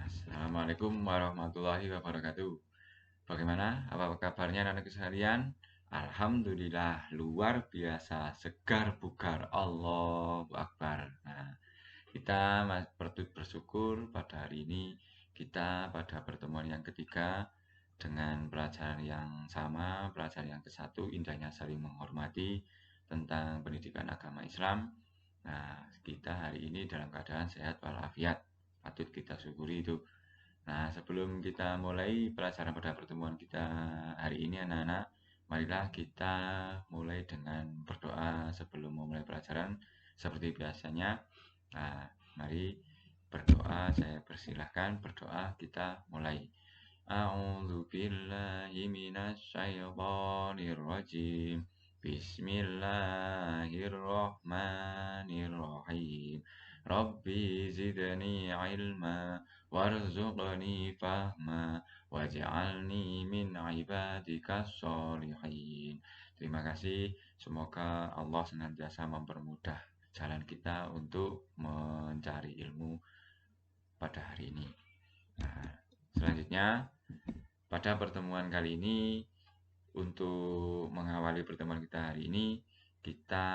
Assalamualaikum warahmatullahi wabarakatuh. Bagaimana? Apa kabarnya anak sekalian? Alhamdulillah, luar biasa, segar bugar, Allahu Akbar. Nah, kita patut bersyukur pada hari ini kita pada pertemuan yang ketiga dengan pelajaran yang sama, pelajaran yang ke-1, indahnya saling menghormati tentang pendidikan agama Islam. Nah, kita hari ini dalam keadaan sehat walafiat. Patut kita syukuri itu. Nah, sebelum kita mulai pelajaran pada pertemuan kita hari ini anak-anak, marilah kita mulai dengan berdoa sebelum memulai pelajaran seperti biasanya. Nah, mari berdoa, saya persilahkan berdoa, kita mulai. A'udzu billahi minasyaitonir rajim. Bismillahirrahmanirrahim. Rabbi zidni ilma warzuqni fahma waj'alni min ibadikas sholihin. Terima kasih. Semoga Allah senantiasa mempermudah jalan kita untuk mencari ilmu pada hari ini. Nah, selanjutnya pada pertemuan kali ini, untuk mengawali pertemuan kita hari ini, kita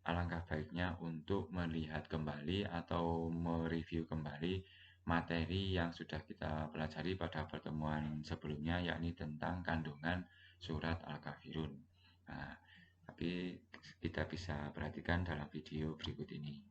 alangkah baiknya untuk melihat kembali atau mereview kembali materi yang sudah kita pelajari pada pertemuan sebelumnya, yakni tentang kandungan surat Al-Kafirun. Nah, tapi kita bisa perhatikan dalam video berikut ini.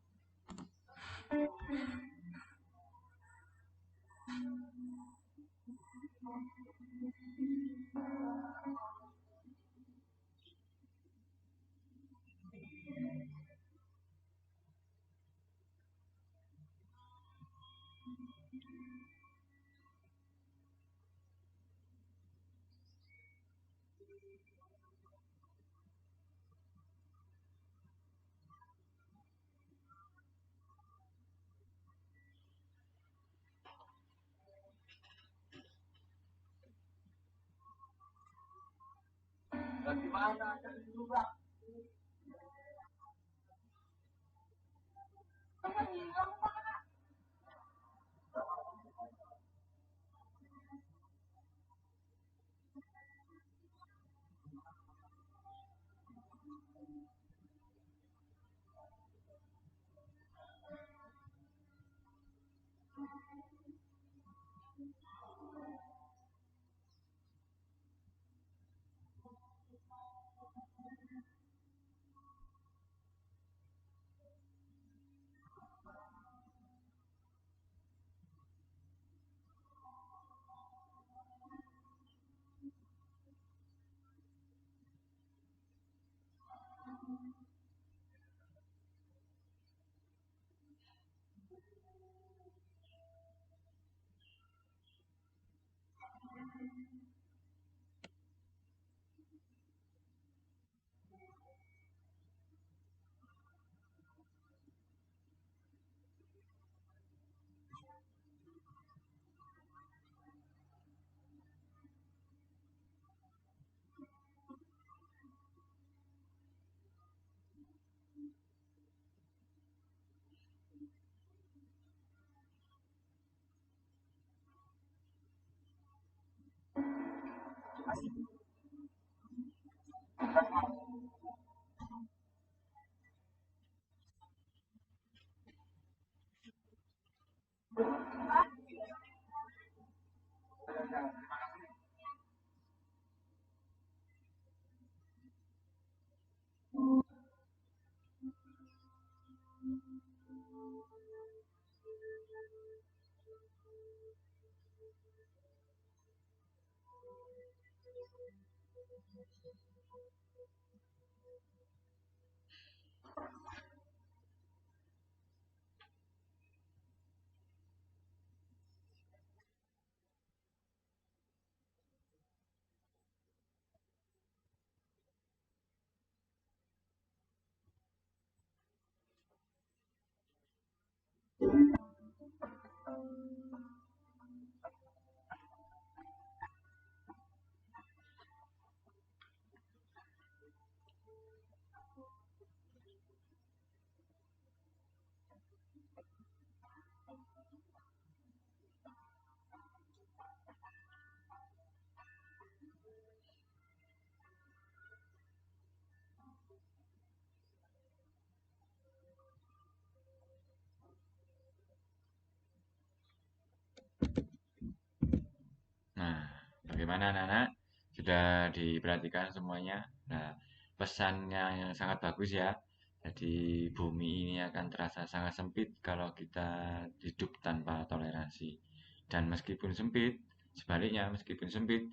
Nah, bagaimana anak-anak? Sudah diperhatikan semuanya? Nah, pesannya yang sangat bagus ya. Jadi bumi ini akan terasa sangat sempit kalau kita hidup tanpa toleransi. Dan meskipun sempit, sebaliknya meskipun sempit,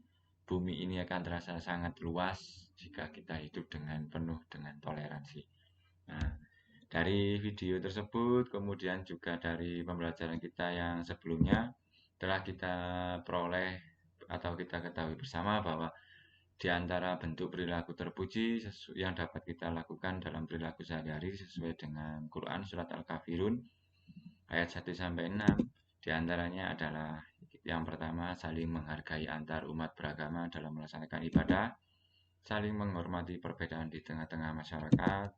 bumi ini akan terasa sangat luas jika kita hidup dengan penuh dengan toleransi. Nah, dari video tersebut, kemudian juga dari pembelajaran kita yang sebelumnya, telah kita peroleh atau kita ketahui bersama bahwa di antara bentuk perilaku terpuji yang dapat kita lakukan dalam perilaku sehari-hari sesuai dengan Quran Surat Al-Kafirun ayat 1 sampai 6 di antaranya adalah yang pertama saling menghargai antar umat beragama dalam melaksanakan ibadah, saling menghormati perbedaan di tengah-tengah masyarakat.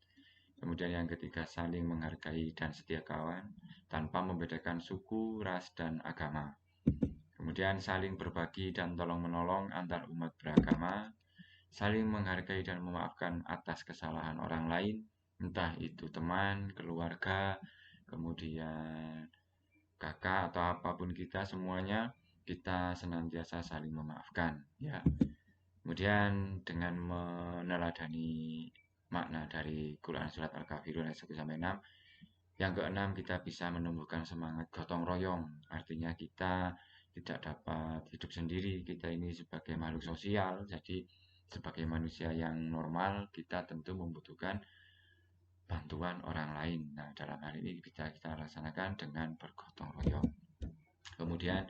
Kemudian yang ketiga, saling menghargai dan setia kawan tanpa membedakan suku, ras, dan agama. Kemudian saling berbagi dan tolong-menolong antar umat beragama, saling menghargai dan memaafkan atas kesalahan orang lain, entah itu teman, keluarga, kemudian kakak atau apapun kita, semuanya kita senantiasa saling memaafkan, ya. Kemudian dengan meneladani makna dari Quran Surat Al-Kafirun ayat 1 sampai 6, yang keenam, kita bisa menumbuhkan semangat gotong royong. Artinya kita tidak dapat hidup sendiri. Kita ini sebagai makhluk sosial, jadi sebagai manusia yang normal, kita tentu membutuhkan bantuan orang lain. Nah, dalam hal ini kita laksanakan dengan bergotong royong. Kemudian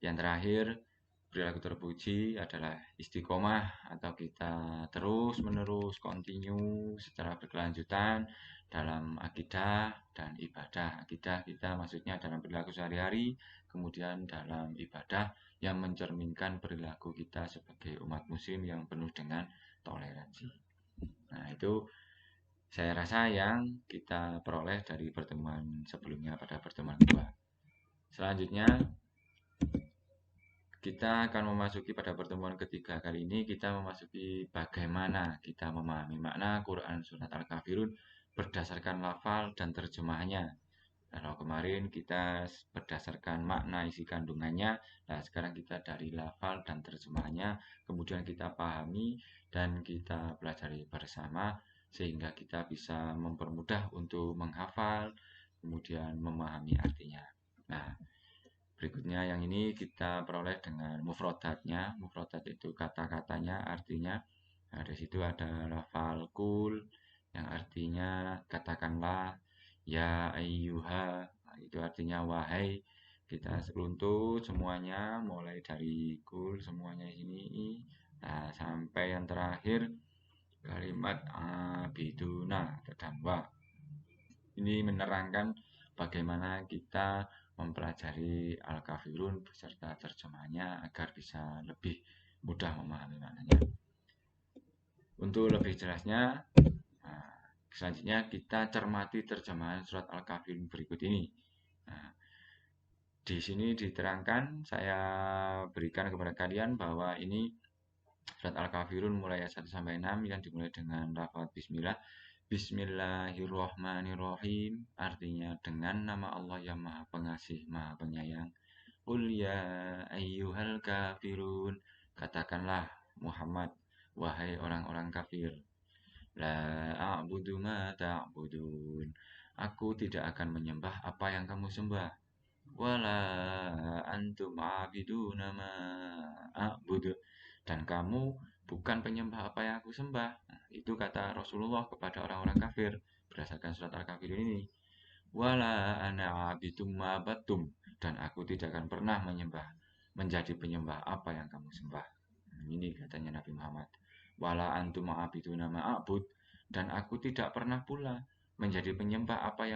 yang terakhir, perilaku terpuji adalah istiqomah atau kita terus-menerus continue secara berkelanjutan dalam akidah dan ibadah. Akidah kita maksudnya dalam perilaku sehari-hari, kemudian dalam ibadah yang mencerminkan perilaku kita sebagai umat muslim yang penuh dengan toleransi. Nah, itu saya rasa yang kita peroleh dari pertemuan sebelumnya pada pertemuan kedua. Selanjutnya, kita akan memasuki pada pertemuan ketiga kali ini, kita memasuki bagaimana kita memahami makna Quran Surat Al-Kafirun berdasarkan lafal dan terjemahnya. Kalau kemarin kita berdasarkan makna isi kandungannya, nah sekarang kita dari lafal dan terjemahnya, kemudian kita pahami dan kita pelajari bersama sehingga kita bisa mempermudah untuk menghafal, kemudian memahami artinya. Nah, berikutnya yang ini kita peroleh dengan mufrodatnya. Mufrodat itu kata-katanya, artinya. Nah, di situ ada lafal kul yang artinya katakanlah, ya ayyuha, nah, itu artinya wahai. Kita seruntut semuanya mulai dari kul semuanya ini. Nah, sampai yang terakhir kalimat abiduna dan wa. Ini menerangkan bagaimana kita mempelajari Al-Kafirun beserta terjemahnya agar bisa lebih mudah memahami maknanya. Untuk lebih jelasnya, nah, selanjutnya kita cermati terjemahan surat Al-Kafirun berikut ini. Nah, di sini diterangkan, saya berikan kepada kalian bahwa ini surat Al-Kafirun mulai ayat 1 sampai 6 yang dimulai dengan lafaz bismillah. Bismillahirrohmanirrohim, artinya dengan nama Allah yang maha pengasih, maha penyayang. Qul ya ayyuhal kafirun, katakanlah Muhammad, wahai orang-orang kafir. La a'budu ma ta'budun, aku tidak akan menyembah apa yang kamu sembah. Wala antum a'biduna ma a'budu, dan kamu bukan penyembah apa yang aku sembah. Nah, itu kata Rasulullah kepada orang-orang kafir berdasarkan surat Al-Kafir ini. Wala ana a'bidum ma batum, dan aku tidak akan pernah menyembah menjadi penyembah apa yang kamu sembah. Nah, ini katanya Nabi Muhammad. Wala antum a'biduna ma a'bud, dan aku tidak pernah pula menjadi penyembah apa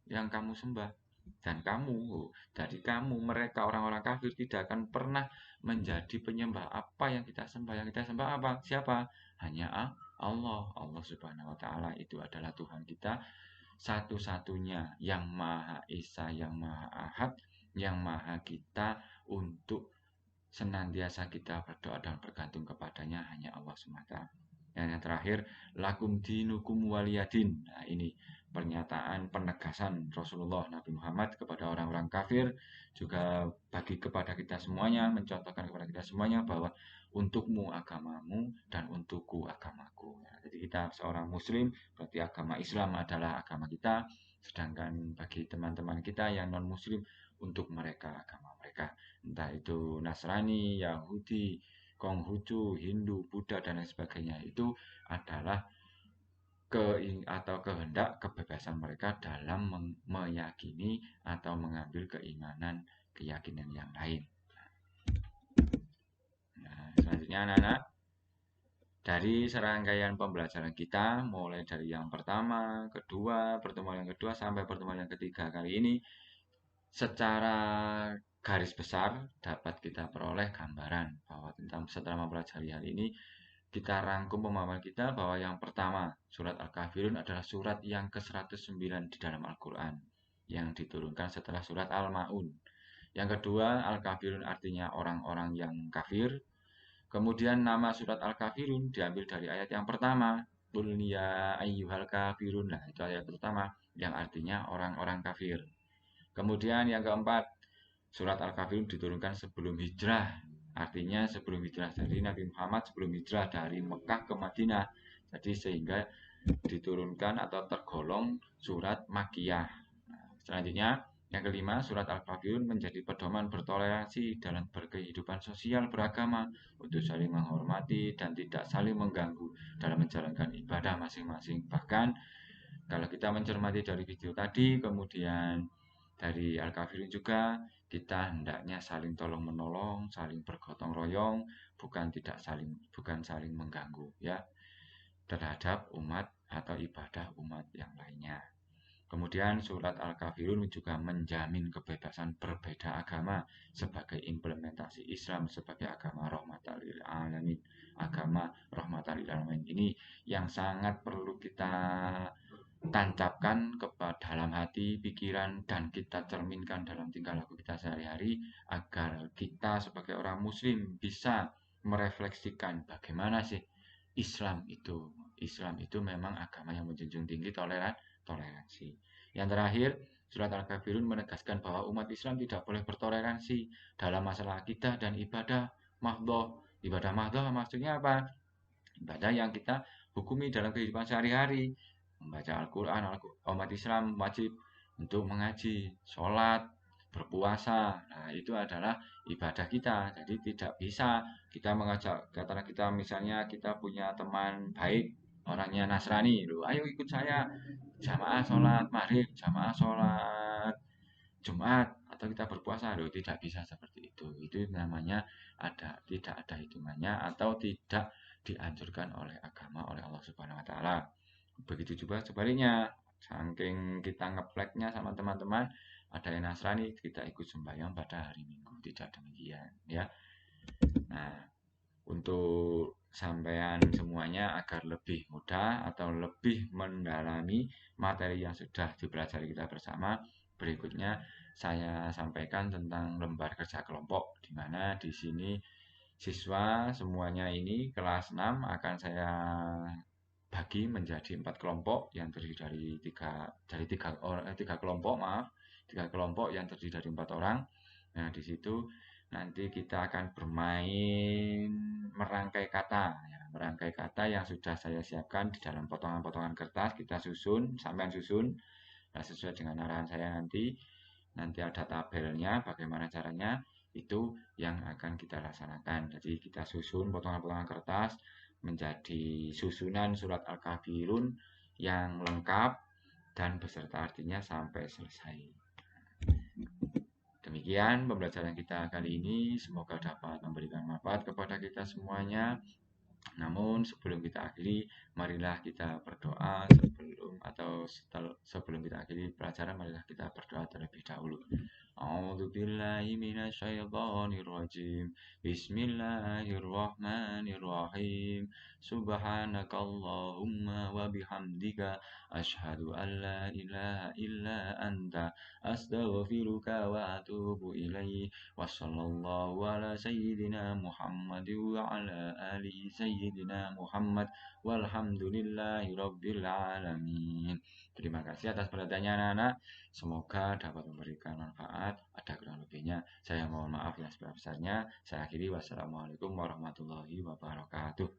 yang kamu sembah. Dan kamu, dari kamu, mereka orang-orang kafir tidak akan pernah menjadi penyembah apa yang kita sembah. Yang kita sembah apa? Siapa? Hanya Allah. Allah Subhanahu wa Ta'ala itu adalah Tuhan kita satu-satunya, yang Maha Esa, yang Maha Ahad, yang Maha kita untuk senantiasa kita berdoa dan bergantung kepadanya, hanya Allah semata. yang terakhir, lakum dinukum waliyadin. Nah, ini pernyataan penegasan Rasulullah Nabi Muhammad kepada orang-orang kafir, juga bagi kepada kita semuanya, mencontohkan kepada kita semuanya bahwa untukmu agamamu dan untukku agamaku. Ya, jadi kita seorang muslim, berarti agama Islam adalah agama kita, sedangkan bagi teman-teman kita yang non-muslim, untuk mereka agama mereka. Entah itu Nasrani, Yahudi, Konghucu, Hindu, Buddha, dan lain sebagainya. Itu adalah atau kehendak kebebasan mereka dalam meyakini atau mengambil keimanan keyakinan yang lain. Nah, selanjutnya anak-anak, dari serangkaian pembelajaran kita mulai dari yang pertama, kedua, pertemuan yang kedua sampai pertemuan yang ketiga kali ini, secara garis besar dapat kita peroleh gambaran bahwa tentang setelah mempelajari hal ini, kita rangkum pemahaman kita bahwa yang pertama, surat Al-Kafirun adalah surat yang ke-109 di dalam Al-Quran yang diturunkan setelah surat Al-Ma'un. Yang kedua, Al-Kafirun artinya orang-orang yang kafir. Kemudian nama surat Al-Kafirun diambil dari ayat yang pertama, Qul ya ayyuhal kafirun. Nah, itu ayat pertama yang artinya orang-orang kafir. Kemudian yang keempat, surat Al-Kafirun diturunkan sebelum hijrah. Artinya sebelum hijrah. Jadi Nabi Muhammad sebelum hijrah dari Mekah ke Madinah. Jadi sehingga diturunkan atau tergolong surat Makkiyah. Selanjutnya, yang kelima, surat Al-Kafirun menjadi pedoman bertoleransi dalam berkehidupan sosial beragama untuk saling menghormati dan tidak saling mengganggu dalam menjalankan ibadah masing-masing. Bahkan kalau kita mencermati dari video tadi, kemudian dari Al-Kafirun juga, kita hendaknya saling tolong-menolong, saling bergotong royong, bukan saling mengganggu ya terhadap umat atau ibadah umat yang lainnya. Kemudian surat Al-Kafirun juga menjamin kebebasan berbeda agama sebagai implementasi Islam sebagai agama rahmatan lil alamin. Agama rahmatan lil alamin ini yang sangat perlu kita tancapkan kepada dalam hati, pikiran, dan kita cerminkan dalam tingkah laku kita sehari-hari agar kita sebagai orang muslim bisa merefleksikan bagaimana sih Islam itu. Islam itu memang agama yang menjunjung tinggi toleransi. Yang terakhir, surat Al-Kafirun menegaskan bahwa umat Islam tidak boleh bertoleransi dalam masalah akidah dan ibadah mahdhah. Ibadah mahdhah maksudnya apa? Ibadah yang kita hukumi dalam kehidupan sehari-hari. Membaca Al-Quran, umat Islam wajib untuk mengaji, sholat, berpuasa. Nah, itu adalah ibadah kita. Jadi tidak bisa kita mengajak, katakanlah kita misalnya kita punya teman baik, orangnya Nasrani, loh, ayo ikut saya jamaah sholat maghrib, jamaah sholat Jumat, atau kita berpuasa, loh tidak bisa seperti itu. Itu namanya tidak ada hitungannya atau tidak dianjurkan oleh agama oleh Allah Subhanahu wa taala. Begitu juga sebaliknya, saking kita ngepleknya sama teman-teman, ada yang Nasrani, kita ikut sembahyang pada hari Minggu, tidak demikian ya. Nah, untuk sampean semuanya agar lebih mudah atau lebih mendalami materi yang sudah dipelajari kita bersama, berikutnya saya sampaikan tentang lembar kerja kelompok, di mana di sini siswa semuanya ini kelas 6 akan saya bagi menjadi 4 kelompok yang terdiri dari tiga kelompok, maaf, 3 kelompok yang terdiri dari 4 orang. Nah, di situ nanti kita akan bermain merangkai kata ya, merangkai kata yang sudah saya siapkan di dalam potongan-potongan kertas, kita susun, sampean susun. Nah, sesuai dengan arahan saya nanti ada tabelnya bagaimana caranya, itu yang akan kita laksanakan. Jadi kita susun potongan-potongan kertas menjadi susunan surat Al-Kafirun yang lengkap dan beserta artinya sampai selesai. Demikian pembelajaran kita kali ini, semoga dapat memberikan manfaat kepada kita semuanya. Namun sebelum kita akhiri, marilah kita berdoa sebelum kita akhiri pelajaran, marilah kita berdoa terlebih dahulu. أعوذ بالله من الشيطان الرجيم. بسم الله الرحمن الرحيم. سبحانك اللهم وبحمدك أشهد أن لا إله إلا أنت أستغفرك وأتوب إليه. وصلى الله على سيدنا محمد وعلى آله سيدنا محمد والحمد لله رب العالمين. Terima kasih atas perhatiannya anak-anak. Semoga dapat memberikan manfaat. Ada kurang lebihnya, saya mohon maaf yang sebesar-besarnya. Saya akhiri, wassalamualaikum warahmatullahi wabarakatuh.